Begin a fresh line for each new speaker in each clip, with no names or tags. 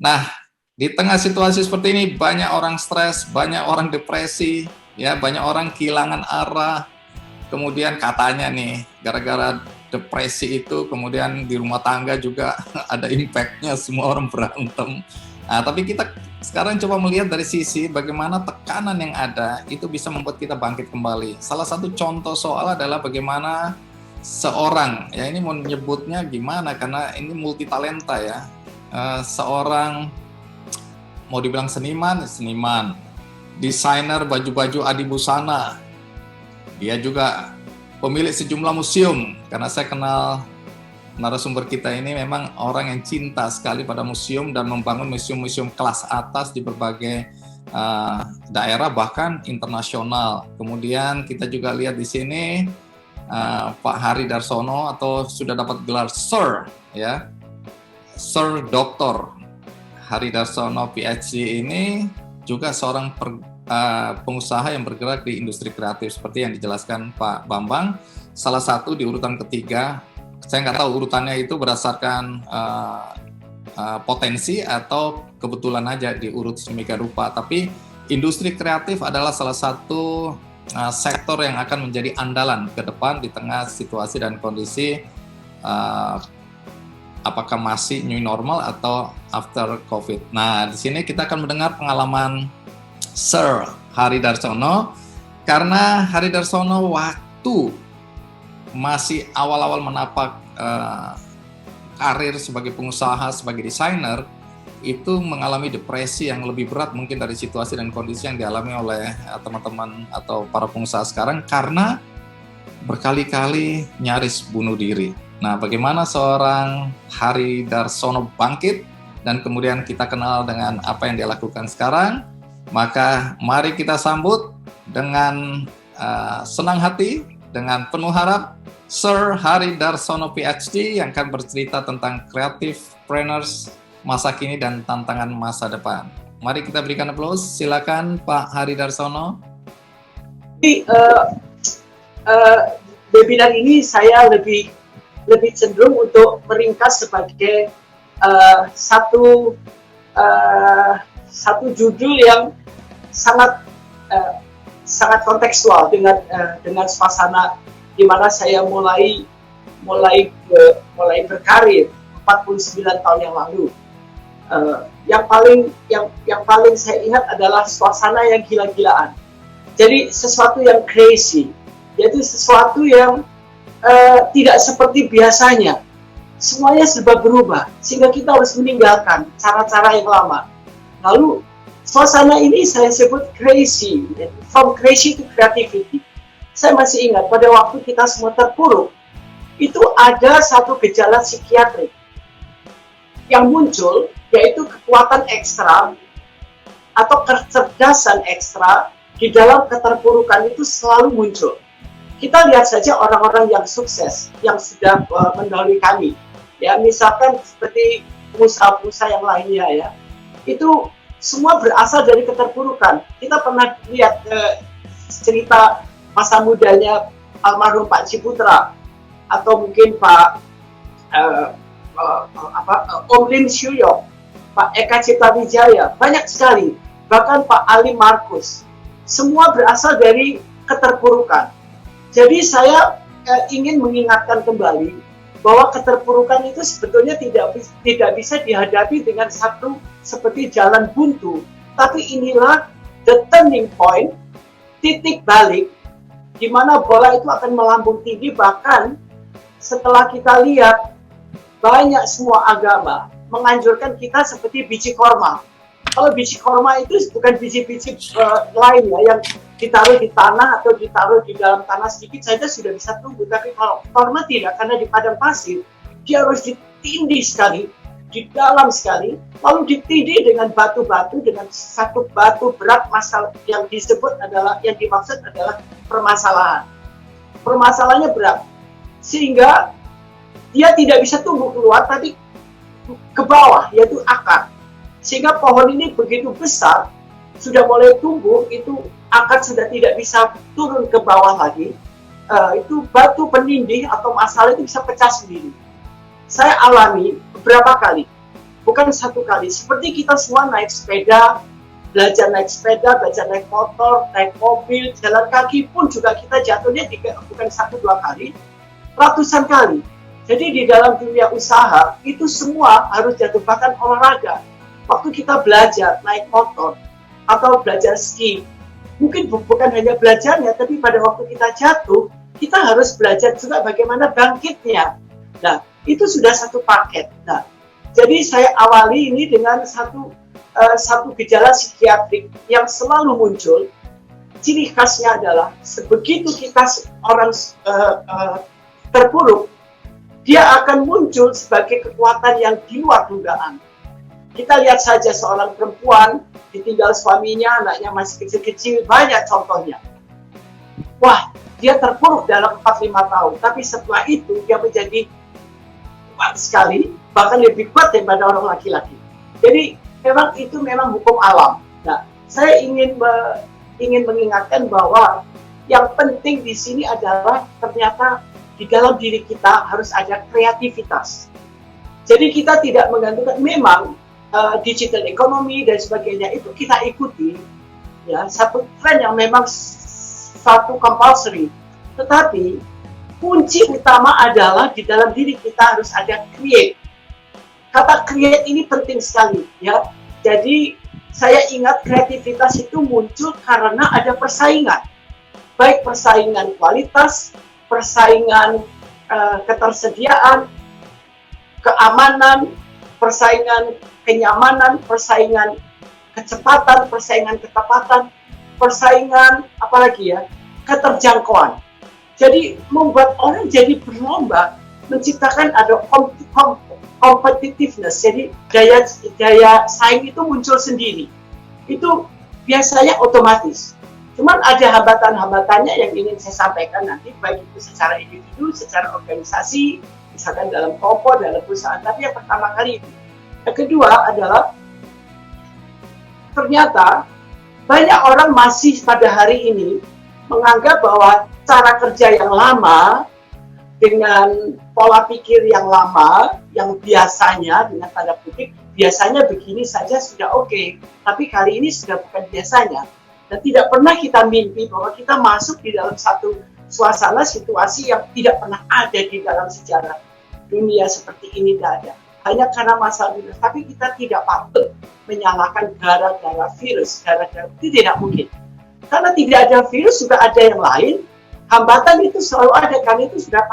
Nah, di tengah situasi seperti ini banyak orang stres, banyak orang depresi, ya banyak orang kehilangan arah. Kemudian katanya nih, gara-gara depresi itu kemudian di rumah tangga juga ada impact-nya, semua orang berantem. Nah, tapi kita sekarang coba melihat dari sisi bagaimana tekanan yang ada itu bisa membuat kita bangkit kembali. Salah satu contoh soal adalah bagaimana seorang, ya ini mau menyebutnya gimana karena ini multi talenta ya, seorang mau dibilang seniman, desainer baju-baju adibusana, dia juga pemilik sejumlah museum, karena saya kenal narasumber kita ini memang orang yang cinta sekali pada museum dan membangun museum-museum kelas atas di berbagai daerah bahkan internasional. Kemudian kita juga lihat di sini Pak Hari Darsono atau sudah dapat gelar Sir ya, Sir Dr. Hari Darsono PhD ini juga seorang pengusaha yang bergerak di industri kreatif seperti yang dijelaskan Pak Bambang. Salah satu di urutan ketiga, saya nggak tahu urutannya itu berdasarkan potensi atau kebetulan aja diurut sedemikian rupa. Tapi industri kreatif adalah salah satu sektor yang akan menjadi andalan ke depan di tengah situasi dan kondisi apakah masih new normal atau after COVID. Nah, di sini kita akan mendengar pengalaman Sir Hari Darsono, karena Hari Darsono waktu masih awal-awal menapak karir sebagai pengusaha, sebagai desainer, itu mengalami depresi yang lebih berat mungkin dari situasi dan kondisi yang dialami oleh teman-teman atau para pengusaha sekarang, karena berkali-kali nyaris bunuh diri. Nah, bagaimana seorang Hari Darsono bangkit dan kemudian kita kenal dengan apa yang dia lakukan sekarang? Maka mari kita sambut dengan senang hati, dengan penuh harap, Sir Hari Darsono PhD yang akan bercerita tentang creative trainers masa kini dan tantangan masa depan. Mari kita berikan aplaus. Silakan Pak Hari Darsono.
Jadi webinar ini saya lebih cenderung untuk meringkas sebagai satu judul yang sangat kontekstual dengan suasana di mana saya mulai berkarir 49 tahun yang lalu. Yang paling saya ingat adalah suasana yang gila-gilaan. Jadi sesuatu yang crazy, yaitu sesuatu yang tidak seperti biasanya. Semuanya serba berubah, sehingga kita harus meninggalkan cara-cara yang lama. Lalu suasana ini saya sebut crazy, from crazy to creativity. Saya masih ingat pada waktu kita semua terpuruk, itu ada satu gejala psikiatrik yang muncul, yaitu kekuatan ekstra atau kecerdasan ekstra di dalam keterpurukan itu selalu muncul. Kita lihat saja orang-orang yang sukses, yang sudah mendahului kami, ya misalkan seperti pengusaha-pengusaha yang lainnya ya, itu semua berasal dari keterpurukan. Kita pernah lihat cerita masa mudanya almarhum Pak Ciputra atau mungkin Pak Om Lim Syuyok, Pak Eka Cipta Wijaya, banyak sekali, bahkan Pak Ali Markus, semua berasal dari keterpurukan. Jadi saya ingin mengingatkan kembali bahwa keterpurukan itu sebetulnya tidak bisa dihadapi dengan satu seperti jalan buntu, tapi inilah the turning point, titik balik di mana bola itu akan melambung tinggi. Bahkan setelah kita lihat banyak semua agama menganjurkan kita seperti biji korma. Kalau biji korma itu bukan biji-biji lain ya, yang ditaruh di tanah atau ditaruh di dalam tanah sedikit saja sudah bisa tumbuh. Tapi kalau korma tidak, karena di padang pasir dia harus ditindih sekali, di dalam sekali, lalu ditindih dengan batu-batu, dengan satu batu berat masalah yang disebut adalah, yang dimaksud adalah permasalahan. Permasalahannya berat, sehingga dia tidak bisa tumbuh keluar, tapi ke bawah, yaitu akar. Sehingga pohon ini begitu besar, sudah mulai tumbuh, itu akar sudah tidak bisa turun ke bawah lagi. Itu batu penindih atau masalah itu bisa pecah sendiri. Saya alami beberapa kali. bukan satu kali. Seperti kita semua naik sepeda, belajar naik motor, naik mobil, jalan kaki pun juga kita jatuhnya bukan 1-2 kali, ratusan kali. Jadi di dalam dunia usaha itu semua harus jatuh, bahkan olahraga. Waktu kita belajar naik motor atau belajar ski, mungkin bukan hanya belajarnya, tapi pada waktu kita jatuh, kita harus belajar juga bagaimana bangkitnya. Nah, itu sudah satu paket. Nah, jadi saya awali ini dengan satu gejala psikiatrik yang selalu muncul. Ciri khasnya adalah sebegitu kita orang terpuruk, dia akan muncul sebagai kekuatan yang di luar dugaan. Kita lihat saja seorang perempuan ditinggal suaminya, anaknya masih kecil-kecil, banyak contohnya. Wah, dia terpuruk dalam 4-5 tahun, tapi setelah itu dia menjadi kuat sekali, bahkan lebih kuat daripada orang laki-laki. Jadi memang hukum alam. Nah, saya ingin mengingatkan bahwa yang penting di sini adalah ternyata di dalam diri kita harus ada kreativitas. Jadi kita tidak menggantungkan, memang digital economy dan sebagainya itu kita ikuti, ya, satu tren yang memang satu compulsory. Tetapi kunci utama adalah di dalam diri kita harus ada create. Kata create ini penting sekali, ya. Jadi saya ingat kreativitas itu muncul karena ada persaingan, baik persaingan kualitas, persaingan ketersediaan, keamanan, persaingan kenyamanan, persaingan kecepatan, persaingan ketepatan, persaingan apalagi ya, keterjangkauan. Jadi membuat orang jadi berlomba menciptakan ada competitiveness. Jadi daya saing itu muncul sendiri. Itu biasanya otomatis. Cuman ada hambatan-hambatannya yang ingin saya sampaikan nanti, baik itu secara individu, secara organisasi, misalkan dalam kelompok, dalam perusahaan. Tapi yang pertama kali itu. Yang kedua adalah ternyata banyak orang masih pada hari ini menganggap bahwa cara kerja yang lama dengan pola pikir yang lama, yang biasanya dengan tanda kutip, biasanya begini saja sudah oke. Tapi kali ini sudah bukan biasanya. Dan tidak pernah kita mimpi bahwa kita masuk di dalam satu suasana situasi yang tidak pernah ada di dalam sejarah dunia seperti ini, tidak ada. Hanya karena masalah virus. Tapi kita tidak patut menyalahkan gara-gara virus. Gara-gara itu tidak mungkin. Karena tidak ada virus, juga ada yang lain. Hambatan itu selalu ada, karena itu sudah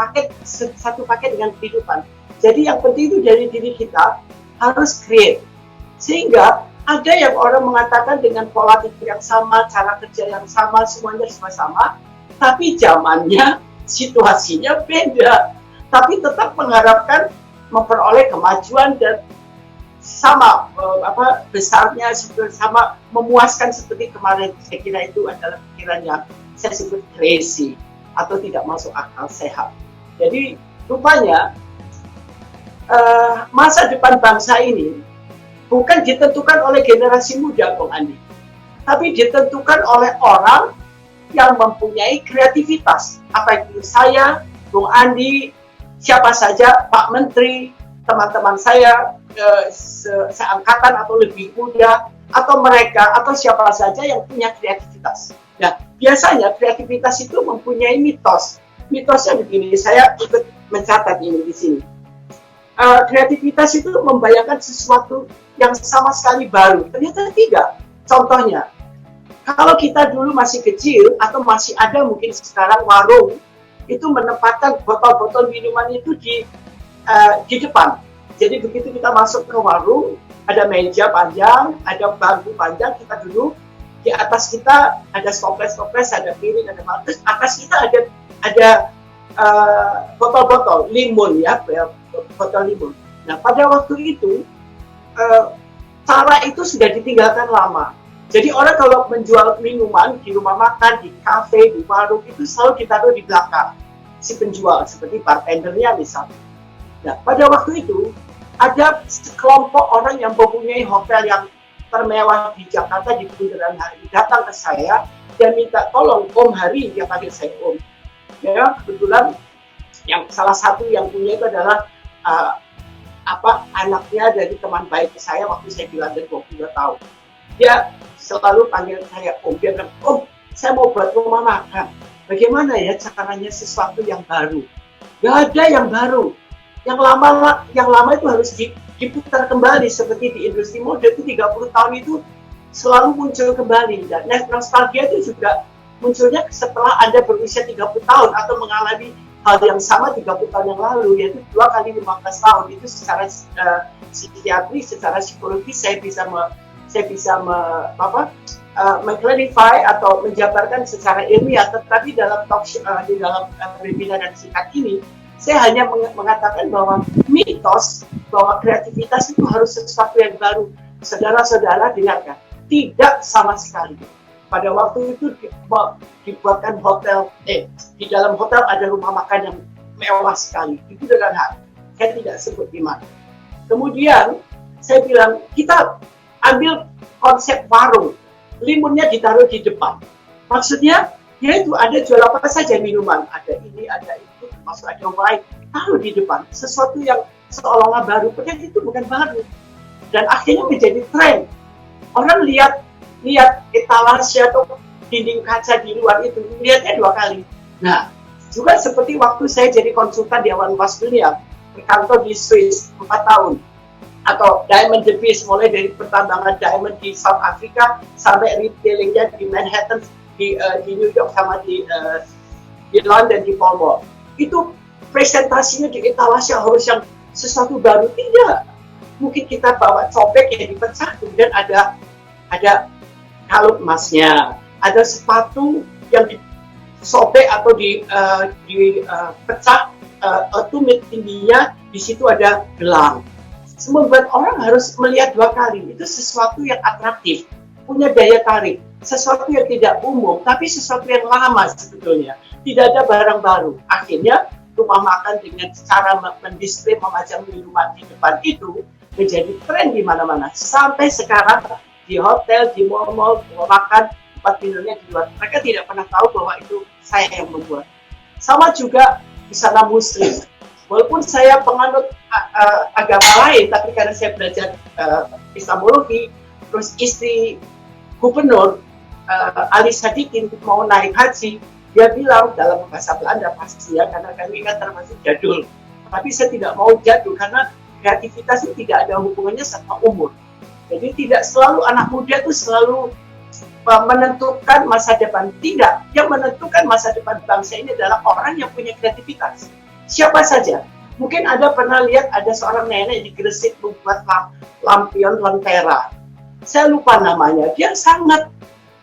satu paket dengan kehidupan. Jadi yang penting itu dari diri kita harus create. Sehingga ada yang orang mengatakan dengan pola pikir yang sama, cara kerja yang sama, semuanya sama, tapi zamannya, situasinya beda. Tapi tetap mengharapkan memperoleh kemajuan dan sama besarnya, sama memuaskan seperti kemarin. Saya kira itu adalah pikiran yang saya sebut crazy atau tidak masuk akal sehat. Jadi rupanya masa depan bangsa ini bukan ditentukan oleh generasi muda, Bung Andi, tapi ditentukan oleh orang yang mempunyai kreativitas. Apa itu saya, Bung Andi, siapa saja, Pak Menteri, teman-teman saya seangkatan atau lebih muda, atau mereka, atau siapa saja yang punya kreativitas. Nah, biasanya kreativitas itu mempunyai mitos. Mitosnya begini, saya ikut mencatat ini di sini. Kreativitas itu membayangkan sesuatu yang sama sekali baru. Ternyata tidak. Contohnya, kalau kita dulu masih kecil atau masih ada mungkin sekarang warung itu menempatkan botol-botol minuman itu di depan. Jadi begitu kita masuk ke warung, ada meja panjang, ada bangku panjang, kita duduk. Di atas kita ada toples-toples, ada piring, ada terus atas kita ada botol-botol limun, ya, botol limun. Nah, pada waktu itu cara itu sudah ditinggalkan lama. Jadi orang kalau menjual minuman di rumah makan, di kafe, di warung itu selalu ditaruh di belakang si penjual, seperti bartendernya misalnya. Nah, pada waktu itu ada sekelompok orang yang mempunyai hotel yang termewah di Jakarta di Bundaran HI datang ke saya dan minta tolong Om Hari, dia panggil saya Om. Ya, kebetulan yang salah satu yang punya itu adalah anaknya dari teman baik saya waktu saya di London 22 tahun. Dia selalu panggil saya Om. Dia bilang, Om, saya mau buat rumah makan. Bagaimana ya caranya sesuatu yang baru? Gak ada yang baru. Yang lama itu harus diputar kembali, seperti di industri mode itu 30 tahun itu selalu muncul kembali. Dan nostalgia itu juga munculnya setelah Anda berusia 30 tahun atau mengalami hal yang sama 30 tahun yang lalu, yaitu 2 kali 15 tahun. Itu secara psikiatri, secara psikologis saya bisa mengclarify atau menjabarkan secara ilmiah. Tetapi dalam di dalam webinar dan singkat ini, saya hanya mengatakan bahwa mitos bahwa kreativitas itu harus sesuatu yang baru. Saudara-saudara dengarkan, tidak sama sekali. Pada waktu itu dibuatkan hotel, di dalam hotel ada rumah makan yang mewah sekali. Itu dengan hak. Saya tidak sebut di mana. Kemudian saya bilang, kita ambil konsep warung, limunnya ditaruh di depan. Maksudnya, yaitu ada jual apa saja minuman, ada ini, ada itu, termasuk ada wine, taruh di depan. Sesuatu yang seolah-olah baru, padahal itu bukan baru. Dan akhirnya menjadi tren. Orang lihat etalase atau dinding kaca di luar itu, lihatnya 2 kali. Nah, juga seperti waktu saya jadi konsultan di Awan Wasdunia, berkantor di Swiss 4 tahun. Atau Diamond Davis, mulai dari pertambangan diamond di South Africa sampai retailingnya di Manhattan, di New York sama di London, di Pall Mall. Itu presentasinya di etalase harus yang sesuatu baru. Tidak. Mungkin kita bawa cobek yang dipecah, kemudian ada kalung emasnya, ada sepatu yang disobek atau dipecah tumit tingginya, di situ ada gelang. Membuat orang harus melihat 2 kali. Itu sesuatu yang atraktif, punya daya tarik, sesuatu yang tidak umum, tapi sesuatu yang lama sebetulnya. Tidak ada barang baru. Akhirnya rumah makan dengan cara mendisplay, memajang minuman di depan itu menjadi tren di mana-mana. Sampai sekarang di hotel, di mall-mall, makan, tempat tidurnya di luar. Mereka tidak pernah tahu bahwa itu saya yang membuat. Sama juga di sana Muslim. Walaupun saya penganut agama lain, tapi karena saya belajar Islamologi, terus istri gubernur Ali Sadikin mau naik haji, dia bilang dalam bahasa Belanda pasti ya, karena kami kan termasuk jadul. Tapi saya tidak mau jadul karena kreativitas itu tidak ada hubungannya sama umur. Jadi tidak selalu anak muda itu selalu menentukan masa depan. Tidak, yang menentukan masa depan bangsa ini adalah orang yang punya kreativitas. Siapa saja. Mungkin Anda pernah lihat ada seorang nenek di Gresik membuat lampion lentera. Saya lupa namanya. Dia sangat,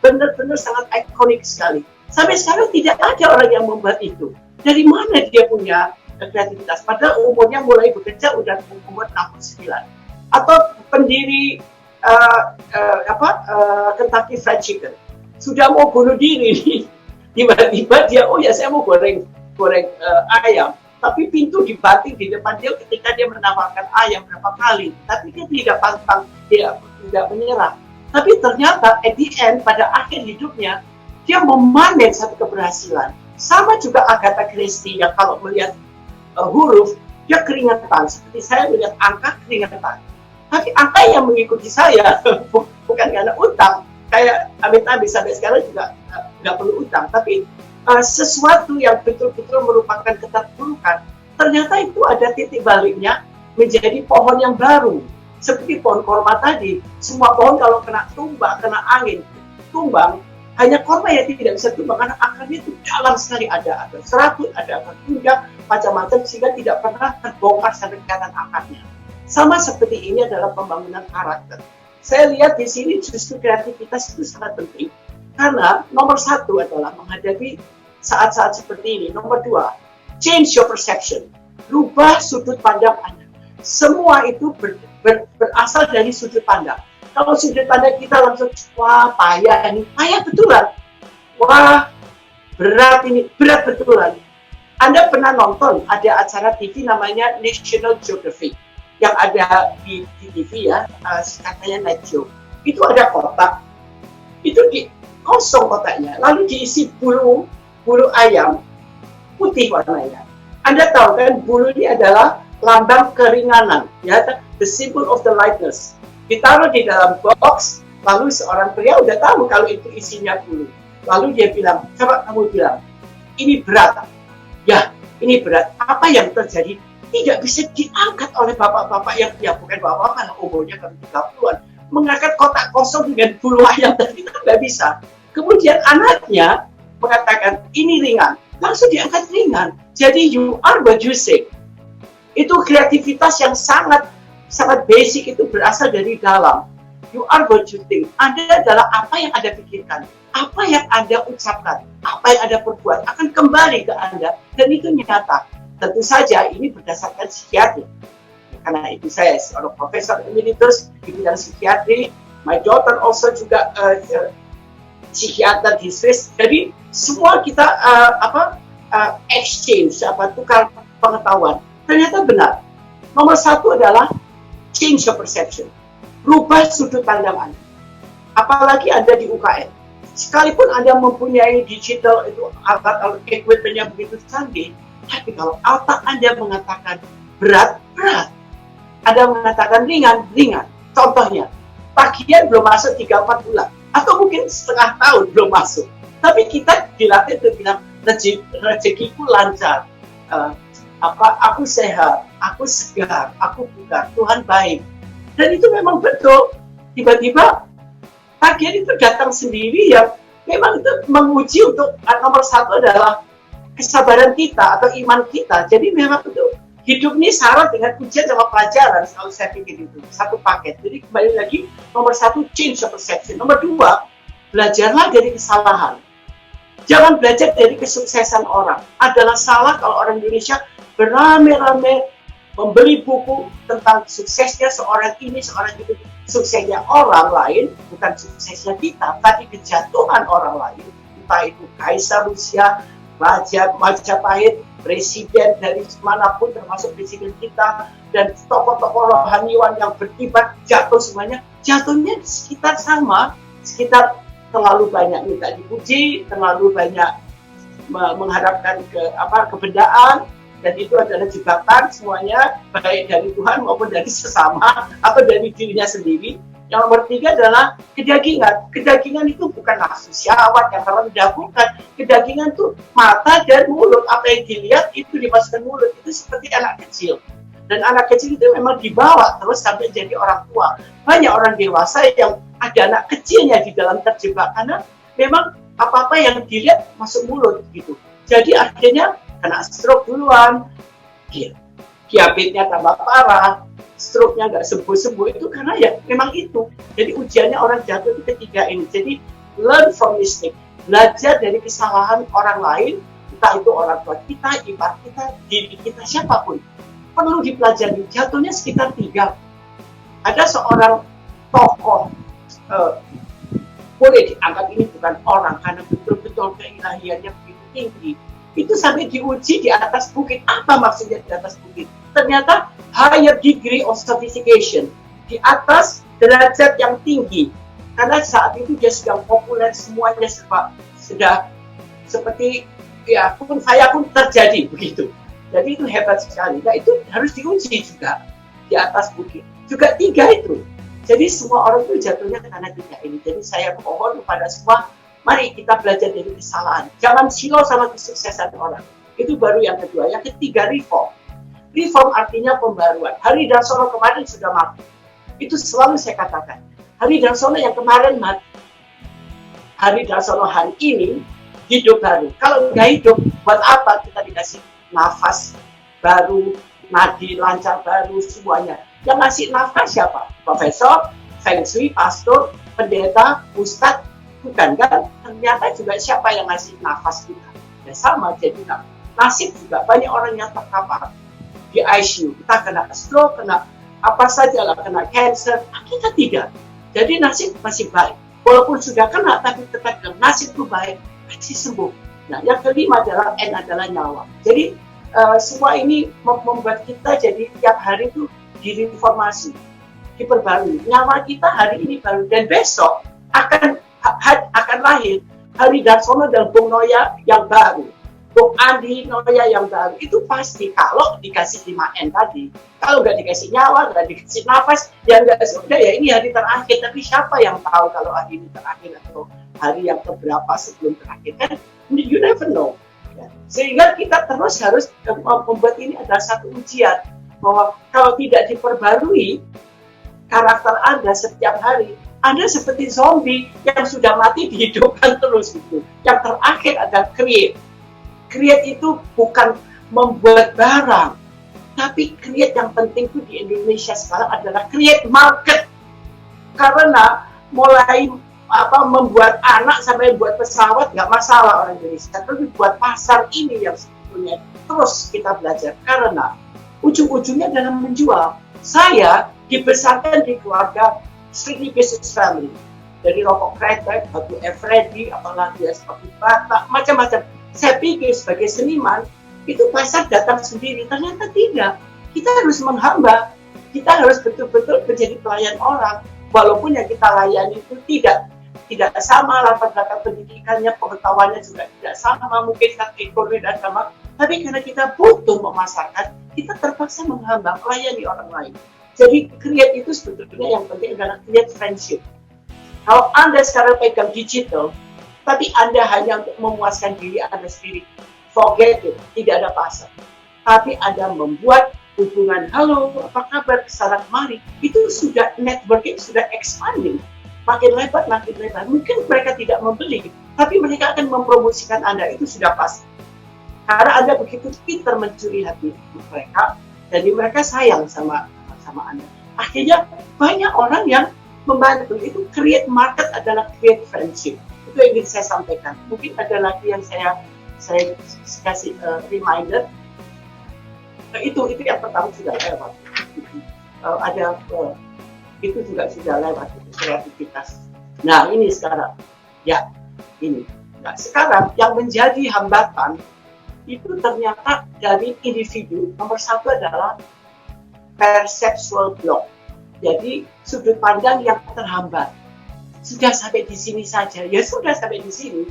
benar-benar sangat ikonik sekali. Sampai sekarang tidak ada orang yang membuat itu. Dari mana dia punya kreativitas? Padahal umurnya mulai bekerja udah umur 69. Atau pendiri Kentucky Fried Chicken. Sudah mau bunuh diri. Tiba-tiba dia, oh ya saya mau goreng ayam. Tapi pintu dibanting di depan dia ketika dia menawarkan ayam berapa kali. Tapi dia tidak pantang, dia tidak menyerah. Tapi ternyata at the end, pada akhir hidupnya, dia memanen satu keberhasilan. Sama juga Agatha Christie yang kalau melihat huruf, dia keringetan. Seperti saya melihat angka keringetan. Tapi angka yang mengikuti saya, bukan karena utang. Kayak amit-amit sampai sekarang juga nggak perlu utang. Tapi sesuatu yang betul-betul merupakan keterpurukan, ternyata itu ada titik baliknya menjadi pohon yang baru. Seperti pohon korma tadi, semua pohon kalau kena tumbang, kena angin, tumbang, hanya korma yang tidak bisa tumbang karena akarnya itu dalam sekali, ada akar serabut, ada akar tunjang, macam-macam, sehingga tidak pernah terbongkar sampai kelihatan akarnya. Sama seperti ini adalah pembangunan karakter. Saya lihat di sini justru kreativitas itu sangat penting. Karena nomor 1 adalah menghadapi saat-saat seperti ini. Nomor 2, change your perception. Rubah sudut pandang Anda. Semua itu berasal dari sudut pandang. Kalau sudut pandang kita langsung, wah payah ini, payah betulan. Wah berat ini, berat betulan. Anda pernah nonton ada acara TV namanya National Geographic yang ada di TV ya, katanya Night Show. Itu ada kotak. Itu kosong kotaknya, lalu diisi bulu ayam putih warnanya. Anda tahu kan, bulu ini adalah lambang keringanan, ya, the symbol of the lightness. Ditaruh di dalam box, lalu seorang pria udah tahu kalau itu isinya bulu. Lalu dia bilang, coba kamu bilang, ini berat. Ya, ini berat. Apa yang terjadi? Tidak bisa diangkat oleh bapak-bapak yang, ya bukan bapak-bapak, umurnya kan 30-an. Mengangkat kotak kosong dengan bulu ayam tadi, itu nggak bisa. Kemudian anaknya mengatakan, ini ringan. Langsung diangkat ringan. Jadi you are what you say. Itu kreativitas yang sangat basic, itu berasal dari dalam. You are what you think. Anda adalah apa yang Anda pikirkan, apa yang Anda ucapkan, apa yang Anda perbuat akan kembali ke Anda, dan itu nyata. Tentu saja ini berdasarkan psikiatri. Karena itu saya seorang profesor emeritus di bidang psikiatri. My daughter also juga psikiater di Swiss. Jadi semua kita exchange, tukar pengetahuan. Ternyata benar. Nomor satu adalah change your perception. Rubah sudut pandang Anda. Apalagi Anda di UKM. Sekalipun Anda mempunyai digital itu alat equipment yang begitu canggih, tapi kalau otak Anda mengatakan berat, berat. Anda mengatakan ringan, ringan. Contohnya, tagihan belum masuk 3-4 bulan. Atau mungkin setengah tahun belum masuk. Tapi kita dilatih untuk bilang, rezekiku lancar. Aku sehat, aku segar, aku bugar, Tuhan baik. Dan itu memang betul. Tiba-tiba tagihan itu datang sendiri, ya memang itu menguji untuk nomor satu adalah kesabaran kita atau iman kita. Jadi memang itu hidup ini syarat dengan ujian sama pelajaran, selalu saya pikir itu satu paket. Jadi kembali lagi, nomor satu change your perception. Nomor dua, belajarlah dari kesalahan. Jangan belajar dari kesuksesan orang. Adalah salah kalau orang Indonesia beramai-ramai membeli buku tentang suksesnya seorang ini, seorang itu. Suksesnya orang lain, bukan suksesnya kita, tapi kejatuhan orang lain. Entah itu Kaisar Rusia, Raja Majapahit, presiden dari manapun, termasuk presiden kita, dan tokoh-tokoh rohaniwan yang berkibar, jatuh semuanya. Jatuhnya sekitar sama, sekitar terlalu banyak minta dipuji, terlalu banyak mengharapkan kebendaan, dan itu adalah jebakan semuanya, baik dari Tuhan maupun dari sesama atau dari dirinya sendiri. Yang nomor tiga adalah kedagingan. Kedagingan itu bukan nafsu syahwat yang rendah, bukan. Kedagingan itu mata dan mulut. Apa yang dilihat itu dimasukkan mulut. Itu seperti anak kecil. Dan anak kecil itu memang dibawa terus sampai jadi orang tua. Banyak orang dewasa yang ada anak kecilnya di dalam terjebak karena memang apa-apa yang dilihat masuk mulut gitu. Jadi akhirnya kena stroke duluan, diabetesnya tambah parah, stroke-nya nggak sembuh-sembuh, itu karena ya memang itu. Jadi ujiannya orang jatuh itu ketiga ini. Jadi learn from mistake, belajar dari kesalahan orang lain, entah itu orang tua kita, ipar kita, diri kita, siapapun. Perlu dipelajari, jatuhnya sekitar 3. Ada seorang tokoh, boleh dianggap ini bukan orang, karena betul-betul keilahiannya begitu tinggi. Itu sampai diuji di atas bukit. Apa maksudnya di atas bukit? Ternyata higher degree of sophistication. Di atas derajat yang tinggi. Karena saat itu dia sedang populer, semuanya sudah seperti ya pun saya pun terjadi begitu. Jadi itu hebat sekali. Nah itu harus diuji juga di atas bukit. Juga 3 itu. Jadi semua orang itu jatuhnya karena 3 ini. Jadi saya mohon kepada semua, mari kita belajar dari kesalahan. Jangan silau sama kesuksesan orang. Itu baru yang kedua. Yang ketiga, reform. Reform artinya pembaruan. Hari Darsono kemarin sudah mati. Itu selalu saya katakan. Hari Darsono yang kemarin mati. Hari Darsono hari ini hidup baru. Kalau nggak hidup, buat apa kita dikasih nafas baru, nadi lancar baru, semuanya. Yang ngasih nafas siapa? Profesor, Feng Shui, pastor, pendeta, ustadz. Bukan kan? Ternyata juga siapa yang ngasih nafas kita? Ya sama, jadi nasib juga banyak orang yang terkapar di ICU. Kita kena stroke, kena apa saja lah, kena cancer, kita tidak. Jadi nasib masih baik. Walaupun sudah kena, tapi tetap nasib itu baik, masih sembuh. Nah, yang kelima adalah N adalah nyawa. Jadi semua ini membuat kita jadi tiap hari itu direformasi, diperbarui. Nyawa kita hari ini baru dan besok akan lahir Hari Darsono dan Bung Noya yang baru. Bung Andi Noya yang baru itu pasti kalau dikasih 5N tadi, kalau nggak dikasih nyawa, nggak dikasih nafas, ya nggak sudah ya ini hari terakhir. Tapi siapa yang tahu kalau hari ini terakhir atau hari yang keberapa sebelum terakhir kan? You never know. Ya. Sehingga kita terus harus membuat ini adalah satu ujian bahwa kalau tidak diperbarui karakter Anda setiap hari, Anda seperti zombie yang sudah mati dihidupkan terus gitu. Yang terakhir adalah create. Create itu bukan membuat barang, tapi create yang penting itu di Indonesia sekarang adalah create market. Karena mulai membuat anak sampai buat pesawat nggak masalah orang Indonesia, tapi buat pasar ini yang sebetulnya terus kita belajar karena ujung-ujungnya dalam menjual. Saya dibesarkan di keluarga strictly business family, dari rokok kretek, batu Eveready, apalagi ya seperti Batak, macam-macam. Saya pikir sebagai seniman itu pasar datang sendiri, ternyata tidak. Kita harus menghamba, kita harus betul-betul menjadi pelayan orang, walaupun yang kita layani itu tidak sama latar belakang pendidikannya, pengetahuannya juga tidak sama, mungkin ekonomi dan sama, tapi karena kita butuh memasarkan, kita terpaksa menghamba, melayani orang lain. Jadi create itu sebetulnya yang penting adalah create friendship. Kalau Anda sekarang pegang digital, tapi Anda hanya untuk memuaskan diri Anda sendiri, forget it, tidak ada pasar. Tapi Anda membuat hubungan, halo, apa kabar, kesana kemari, itu sudah networking, sudah expanding, makin lebar. Mungkin mereka tidak membeli, tapi mereka akan mempromosikan Anda, itu sudah pasti. Karena Anda begitu pintar mencuri hati mereka, jadi mereka sayang sama Anda. Akhirnya banyak orang yang membantu. Itu create market adalah create friendship. Itu yang ingin saya sampaikan. Mungkin ada lagi yang saya kasih reminder. Itu yang pertama sudah lewat. Itu juga sudah lewat, itu kreativitas. Nah ini sekarang, ya ini. Nah sekarang yang menjadi hambatan itu ternyata dari individu. Nomor satu adalah perceptual block. Jadi sudut pandang yang terhambat. Sudah sampai di sini saja, ya sudah sampai di sini.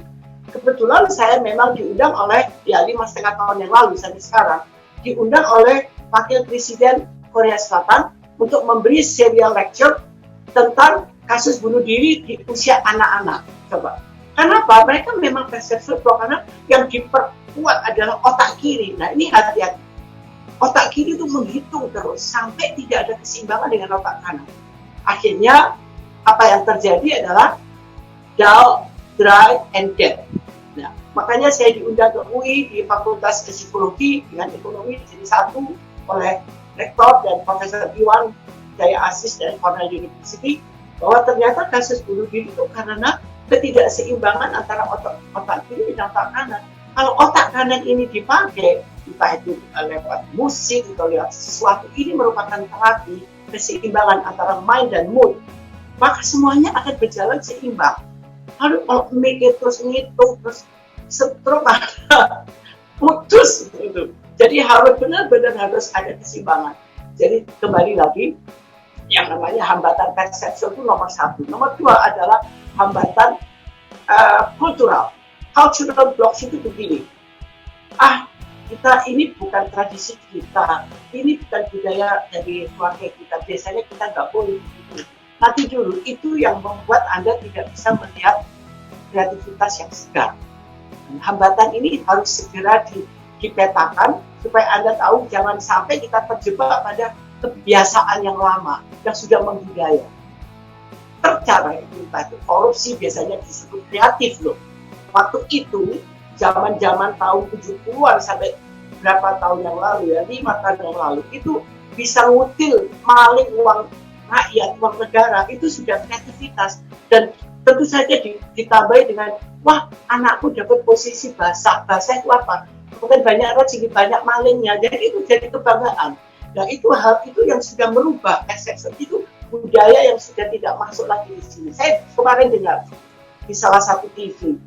Kebetulan saya memang diundang oleh 5,5 tahun yang lalu sampai sekarang diundang oleh Wakil Presiden Korea Selatan untuk memberi serial lecture tentang kasus bunuh diri di usia anak-anak. Coba, kenapa? Mereka memang perceptual block karena yang diperkuat adalah otak kiri. Nah ini hati-hati. Otak kiri itu menghitung terus sampai tidak ada keseimbangan dengan otak kanan. Akhirnya apa yang terjadi adalah dull, dry, and dead. Nah, makanya saya diundang ke UI di Fakultas Psikologi dengan Ekonomi jadi satu oleh Rektor dan Profesor Iwan Jaya Asis dari Cornell University bahwa ternyata kasus bunuh diri itu karena ketidakseimbangan antara otak kiri dan otak kanan. Kalau otak kanan ini dipakai, entah itu lewat musik atau lewat sesuatu, ini merupakan terapi keseimbangan antara mind dan mood, maka semuanya akan berjalan seimbang. Lalu kalau mikir terus ngitung terus stroke putus gitu. Jadi harus benar-benar harus ada keseimbangan. Jadi kembali lagi yang namanya hambatan persepsi itu nomor satu. Nomor dua adalah hambatan kultural. Cultural blocks itu begini. Kita ini bukan tradisi kita, ini bukan budaya dari keluarga kita. Biasanya kita nggak boleh begitu. Nanti dulu itu yang membuat Anda tidak bisa melihat kreativitas yang segar. Hambatan ini harus segera dipetakan supaya Anda tahu jangan sampai kita terjebak pada kebiasaan yang lama yang sudah membudaya. Tercara itu tadi korupsi biasanya disebut kreatif loh. Waktu itu zaman-zaman tahun 70-an sampai berapa tahun yang lalu ya, 5 tahun yang lalu itu bisa ngutil maling uang rakyat, uang negara, itu sudah kreativitas. Dan tentu saja ditambahi dengan wah anakku dapat posisi basah itu apa? Bukan banyak rezeki, banyak malingnya, jadi itu jadi kebanggaan. Nah itu hal itu yang sudah merubah persepsi itu, budaya yang sudah tidak masuk lagi di sini. Saya kemarin dengar di salah satu TV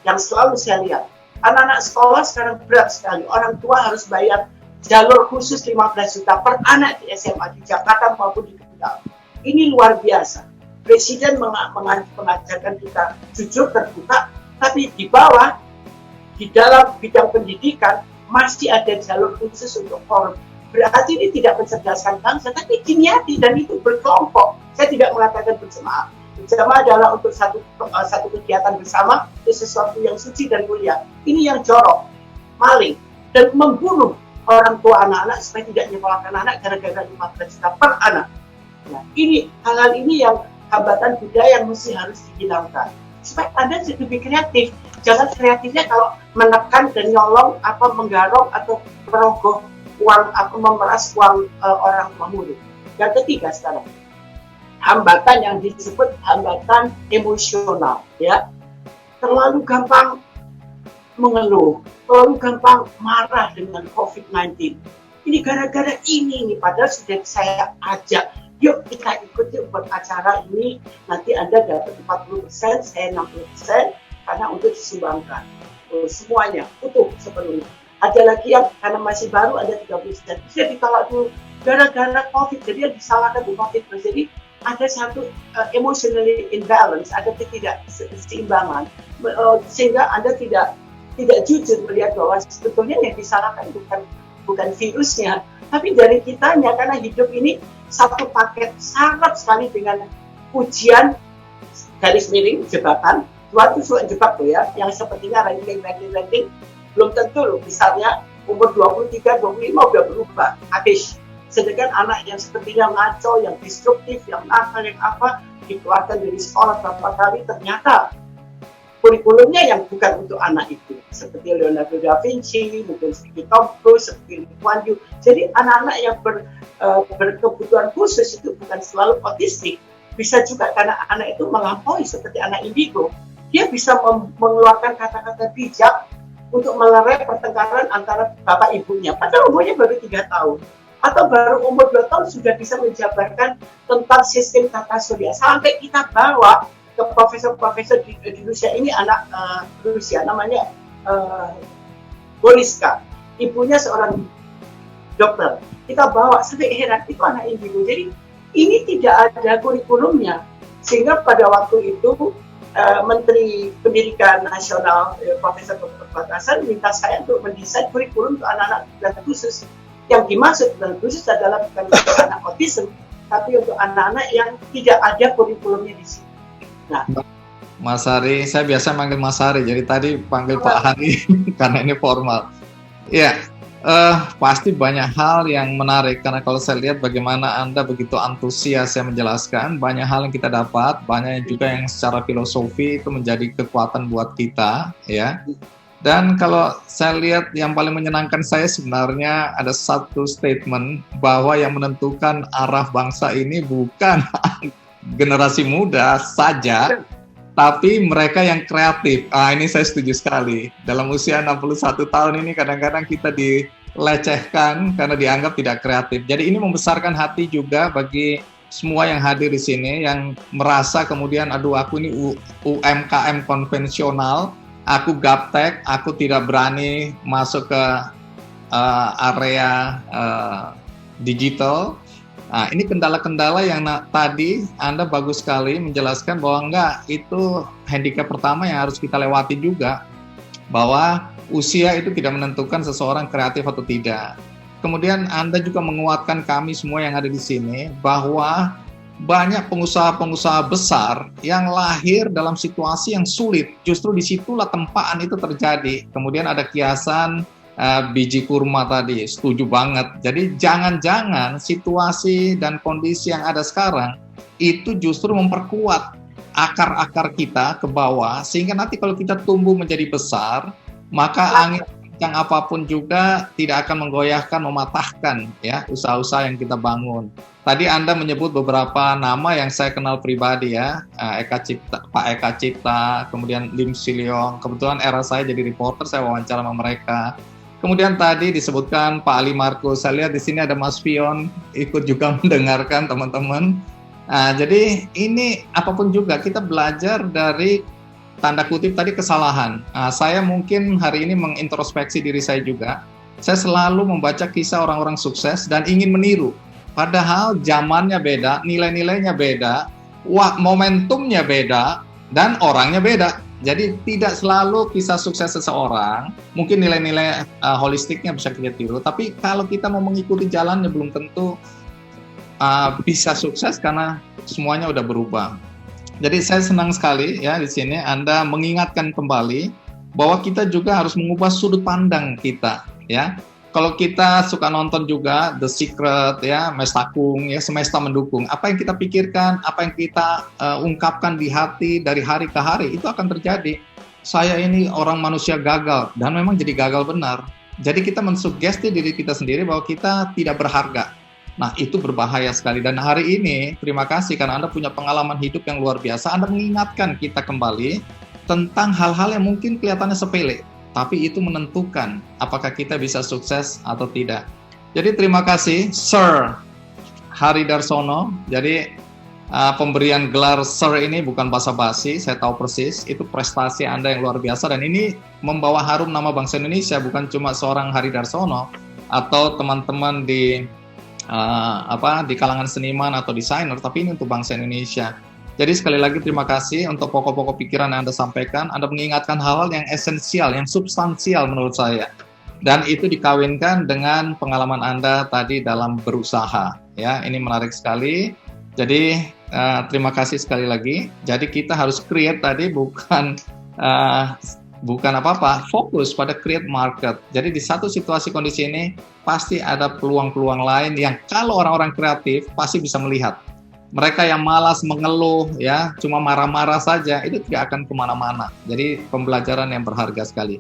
yang selalu saya lihat, anak-anak sekolah sekarang berat sekali, orang tua harus bayar jalur khusus 15 juta per anak di SMA di Jakarta maupun di Kendal. Ini luar biasa. Presiden mengajarkan kita jujur terbuka, tapi di bawah di dalam bidang pendidikan masih ada jalur khusus untuk forum. Berarti ini tidak mencerdaskan bangsa, tapi diniati dan itu berkelompok. Saya tidak mengatakan berjamaah. Berjamaah adalah untuk satu kegiatan bersama, itu sesuatu yang suci dan mulia. Ini yang jorok, maling, dan membunuh orang tua anak-anak supaya tidak menyekolahkan anak gara-gara 15 juta per anak. Nah, ini hal-hal ini yang hambatan budaya yang mesti harus dihilangkan. Supaya Anda lebih kreatif. Jangan kreatifnya kalau menekan dan nyolong, menggarong atau merogoh uang, memeras uang orang tua murid. Yang ketiga sekarang, hambatan yang disebut hambatan emosional, ya. Terlalu gampang mengeluh, terlalu gampang marah dengan COVID-19. Ini gara-gara ini nih, padahal sudah saya ajak, yuk kita ikut yuk buat acara ini, nanti Anda dapat 40%, saya 60%, karena untuk disumbangkan. Semuanya utuh sepenuhnya. Ada lagi yang karena masih baru ada 30%. Bisa ditolak dulu gara-gara COVID. Jadi yang disalahkan di COVID. Jadi ada satu emotionally imbalance, ada ketidakseimbangan, sehingga Anda tidak jujur melihat bahwa sebetulnya yang disalahkan bukan virusnya, tapi dari kitanya, karena hidup ini satu paket sangat sekali dengan ujian garis miring jebakan. Suatu jebak tuh ya, yang sepertinya ranking belum tentu loh, misalnya umur 23, 25 udah berubah, habis. Sedangkan anak yang sepertinya ngaco, yang destruktif, yang nakal, yang dikeluarkan dari sekolah berapa kali, ternyata kurikulumnya yang bukan untuk anak itu. Seperti Leonardo da Vinci, mungkin seperti Tom Cruise, seperti Lee Kuan Yew. Jadi anak-anak yang berkebutuhan khusus itu bukan selalu autistik. Bisa juga karena anak itu melampaui seperti anak indigo. Dia bisa mengeluarkan kata-kata bijak untuk melerai pertengkaran antara bapak ibunya. Padahal umurnya baru 3 tahun. Atau baru umur 2 tahun sudah bisa menjabarkan tentang sistem tata surya. Sampai kita bawa ke profesor-profesor di Rusia. Ini anak Rusia, namanya Boriska. Ibunya seorang dokter. Kita bawa sampai heran, itu anak indigo. Jadi ini tidak ada kurikulumnya. Sehingga pada waktu itu Menteri Pendidikan Nasional Profesor Dr. Batasan minta saya untuk mendesain kurikulum untuk anak-anak dan khusus. Yang dimaksud dan khusus adalah bukan untuk anak autism, tapi untuk anak-anak yang tidak ada kurikulumnya di sini. Nah,
Mas Hari, saya biasa manggil Mas Hari, jadi tadi panggil Pak Hari karena ini formal. Ya, pasti banyak hal yang menarik, karena kalau saya lihat bagaimana Anda begitu antusias saya menjelaskan, banyak hal yang kita dapat, banyak juga yang secara filosofi itu menjadi kekuatan buat kita, ya. Dan kalau saya lihat yang paling menyenangkan saya sebenarnya ada satu statement bahwa yang menentukan arah bangsa ini bukan generasi muda saja, tapi mereka yang kreatif. Ini saya setuju sekali. Dalam usia 61 tahun ini kadang-kadang kita dilecehkan karena dianggap tidak kreatif. Jadi ini membesarkan hati juga bagi semua yang hadir di sini, yang merasa kemudian, aduh aku ini UMKM konvensional, aku gaptek, aku tidak berani masuk ke area digital. Nah, ini kendala-kendala yang tadi Anda bagus sekali menjelaskan bahwa enggak, itu handicap pertama yang harus kita lewati juga, bahwa usia itu tidak menentukan seseorang kreatif atau tidak. Kemudian Anda juga menguatkan kami semua yang ada di sini bahwa banyak pengusaha-pengusaha besar yang lahir dalam situasi yang sulit. Justru disitulah tempaan itu terjadi. Kemudian ada kiasan biji kurma tadi, setuju banget. Jadi jangan-jangan situasi dan kondisi yang ada sekarang itu justru memperkuat akar-akar kita ke bawah, sehingga nanti kalau kita tumbuh menjadi besar, maka angin kencang apapun juga tidak akan menggoyahkan, mematahkan ya usaha-usaha yang kita bangun. Tadi Anda menyebut beberapa nama yang saya kenal pribadi ya, Pak Eka Cipta, kemudian Lim Siliong. Kebetulan era saya jadi reporter, saya wawancara sama mereka. Kemudian tadi disebutkan Pak Ali Markus. Saya lihat di sini ada Mas Fion ikut juga mendengarkan teman-teman. Nah, jadi ini apapun juga kita belajar dari tanda kutip tadi kesalahan. Nah, saya mungkin hari ini mengintrospeksi diri saya juga. Saya selalu membaca kisah orang-orang sukses dan ingin meniru. Padahal zamannya beda, nilai-nilainya beda, momentumnya beda, dan orangnya beda. Jadi tidak selalu kisah sukses seseorang, mungkin nilai-nilai holistiknya bisa kita tiru, tapi kalau kita mau mengikuti jalannya belum tentu bisa sukses karena semuanya udah berubah. Jadi saya senang sekali ya di sini Anda mengingatkan kembali bahwa kita juga harus mengubah sudut pandang kita ya. Kalau kita suka nonton juga The Secret ya, Mestakung ya, semesta mendukung. Apa yang kita pikirkan, apa yang kita ungkapkan di hati dari hari ke hari itu akan terjadi. Saya ini orang manusia gagal dan memang jadi gagal benar. Jadi kita mensugesti diri kita sendiri bahwa kita tidak berharga. Nah, itu berbahaya sekali. Dan hari ini, terima kasih karena Anda punya pengalaman hidup yang luar biasa. Anda mengingatkan kita kembali tentang hal-hal yang mungkin kelihatannya sepele, tapi itu menentukan apakah kita bisa sukses atau tidak. Jadi terima kasih, Sir Hari Darsono. Jadi pemberian gelar Sir ini bukan basa-basi, saya tahu persis, itu prestasi Anda yang luar biasa. Dan ini membawa harum nama bangsa Indonesia, bukan cuma seorang Hari Darsono atau teman-teman di di kalangan seniman atau desainer, tapi ini untuk bangsa Indonesia. Jadi sekali lagi terima kasih untuk pokok-pokok pikiran yang Anda sampaikan. Anda mengingatkan hal-hal yang esensial, yang substansial menurut saya. Dan itu dikawinkan dengan pengalaman Anda tadi dalam berusaha. Ya, ini menarik sekali. Jadi terima kasih sekali lagi. Jadi kita harus create tadi bukan apa-apa, fokus pada create market. Jadi di satu situasi kondisi ini pasti ada peluang-peluang lain yang kalau orang-orang kreatif pasti bisa melihat. Mereka yang malas mengeluh ya, cuma marah-marah saja, itu tidak akan kemana-mana. Jadi pembelajaran yang berharga sekali.